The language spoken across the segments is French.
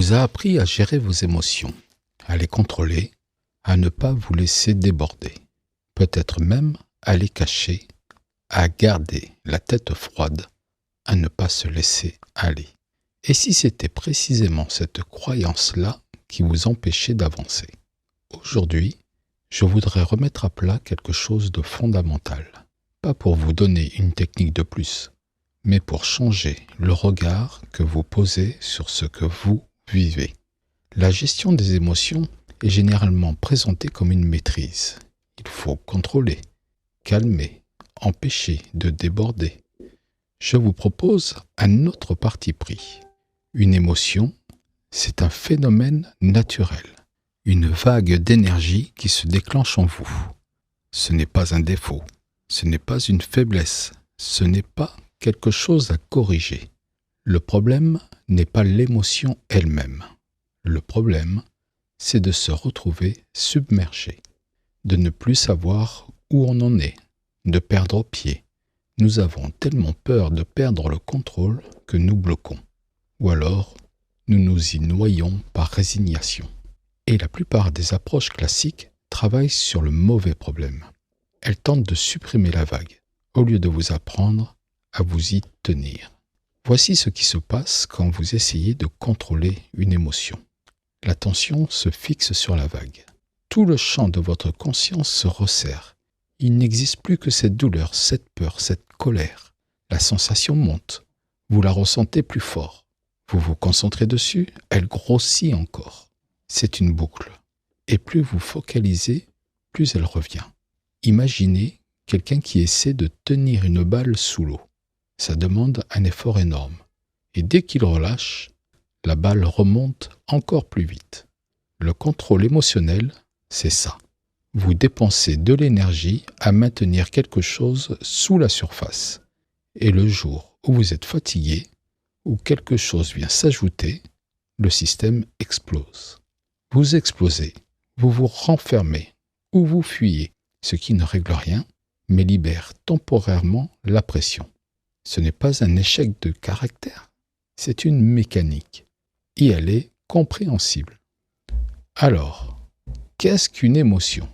vous a appris à gérer vos émotions, à les contrôler, à ne pas vous laisser déborder, peut-être même à les cacher, à garder la tête froide, à ne pas se laisser aller. Et si c'était précisément cette croyance-là qui vous empêchait d'avancer? Aujourd'hui, je voudrais remettre à plat quelque chose de fondamental. Pas pour vous donner une technique de plus, mais pour changer le regard que vous posez sur ce que vous vivez. La gestion des émotions est généralement présentée comme une maîtrise. Il faut contrôler, calmer, empêcher de déborder. Je vous propose un autre parti pris. Une émotion, c'est un phénomène naturel, une vague d'énergie qui se déclenche en vous. Ce n'est pas un défaut, ce n'est pas une faiblesse, ce n'est pas quelque chose à corriger. Le problème n'est pas l'émotion elle-même. Le problème, c'est de se retrouver submergé, de ne plus savoir où on en est, de perdre pied. Nous avons tellement peur de perdre le contrôle que nous bloquons. Ou alors, nous nous y noyons par résignation. Et la plupart des approches classiques travaillent sur le mauvais problème. Elles tentent de supprimer la vague, au lieu de vous apprendre à vous y tenir. Voici ce qui se passe quand vous essayez de contrôler une émotion. L'attention se fixe sur la vague. Tout le champ de votre conscience se resserre. Il n'existe plus que cette douleur, cette peur, cette colère. La sensation monte. Vous la ressentez plus fort. Vous vous concentrez dessus, elle grossit encore. C'est une boucle. Et plus vous focalisez, plus elle revient. Imaginez quelqu'un qui essaie de tenir une balle sous l'eau. Ça demande un effort énorme. Et dès qu'il relâche, la balle remonte encore plus vite. Le contrôle émotionnel, c'est ça. Vous dépensez de l'énergie à maintenir quelque chose sous la surface. Et le jour où vous êtes fatigué, où quelque chose vient s'ajouter, le système explose. Vous explosez, vous vous renfermez ou vous fuyez, ce qui ne règle rien, mais libère temporairement la pression. Ce n'est pas un échec de caractère, c'est une mécanique. Et elle est compréhensible. Alors, qu'est-ce qu'une émotion,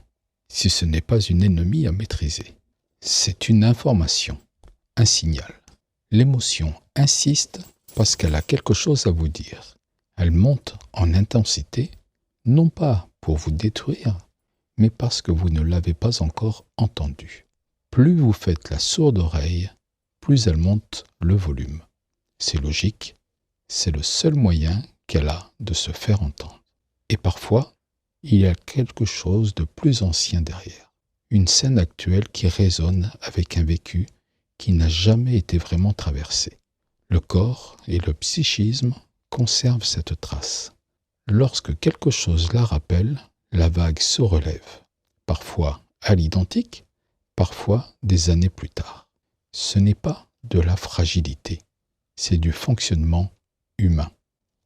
si ce n'est pas une ennemie à maîtriser? C'est une information, un signal. L'émotion insiste parce qu'elle a quelque chose à vous dire. Elle monte en intensité, non pas pour vous détruire, mais parce que vous ne l'avez pas encore entendue. Plus vous faites la sourde oreille, plus elle monte le volume. C'est logique, c'est le seul moyen qu'elle a de se faire entendre. Et parfois, il y a quelque chose de plus ancien derrière. Une scène actuelle qui résonne avec un vécu qui n'a jamais été vraiment traversé. Le corps et le psychisme conservent cette trace. Lorsque quelque chose la rappelle, la vague se relève, parfois à l'identique, parfois des années plus tard. Ce n'est pas de la fragilité, c'est du fonctionnement humain.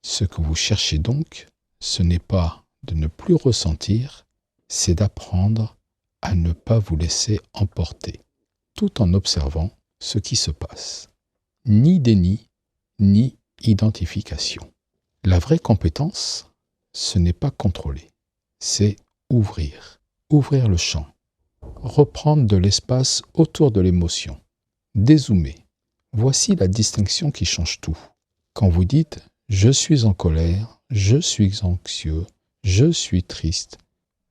Ce que vous cherchez donc, ce n'est pas de ne plus ressentir, c'est d'apprendre à ne pas vous laisser emporter, tout en observant ce qui se passe. Ni déni, ni identification. La vraie compétence, ce n'est pas contrôler, c'est ouvrir le champ, reprendre de l'espace autour de l'émotion, dézoomer. Voici la distinction qui change tout. Quand vous dites « je suis en colère »,« je suis anxieux »,« je suis triste »,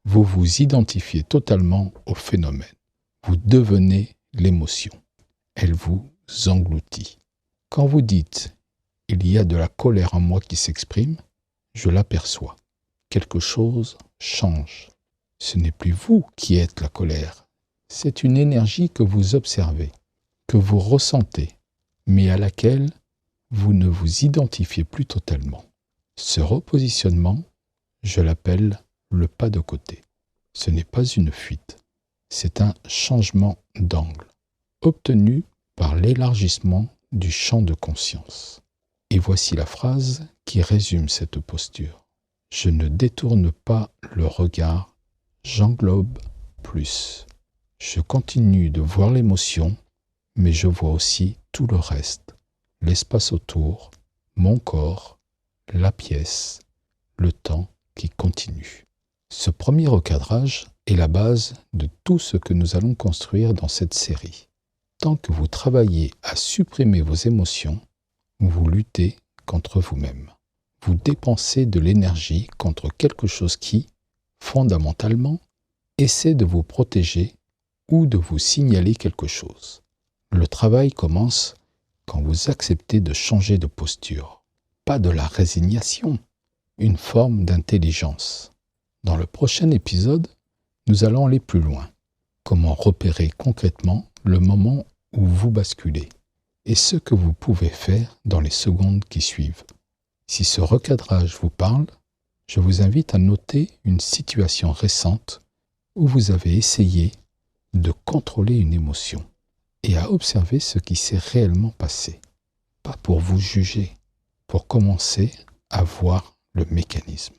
vous vous identifiez totalement au phénomène. Vous devenez l'émotion. Elle vous engloutit. Quand vous dites « il y a de la colère en moi qui s'exprime », je l'aperçois. Quelque chose change. Ce n'est plus vous qui êtes la colère. C'est une énergie que vous observez, que vous ressentez, mais à laquelle vous ne vous identifiez plus totalement. Ce repositionnement, je l'appelle le pas de côté. Ce n'est pas une fuite, c'est un changement d'angle, obtenu par l'élargissement du champ de conscience. Et voici la phrase qui résume cette posture. Je ne détourne pas le regard, j'englobe plus. Je continue de voir l'émotion, mais je vois aussi tout le reste, l'espace autour, mon corps, la pièce, le temps qui continue. Ce premier recadrage est la base de tout ce que nous allons construire dans cette série. Tant que vous travaillez à supprimer vos émotions, vous luttez contre vous-même. Vous dépensez de l'énergie contre quelque chose qui, fondamentalement, essaie de vous protéger ou de vous signaler quelque chose. Le travail commence quand vous acceptez de changer de posture. Pas de la résignation, une forme d'intelligence. Dans le prochain épisode, nous allons aller plus loin. Comment repérer concrètement le moment où vous basculez et ce que vous pouvez faire dans les secondes qui suivent. Si ce recadrage vous parle, je vous invite à noter une situation récente où vous avez essayé de contrôler une émotion et à observer ce qui s'est réellement passé. Pas pour vous juger, pour commencer à voir le mécanisme.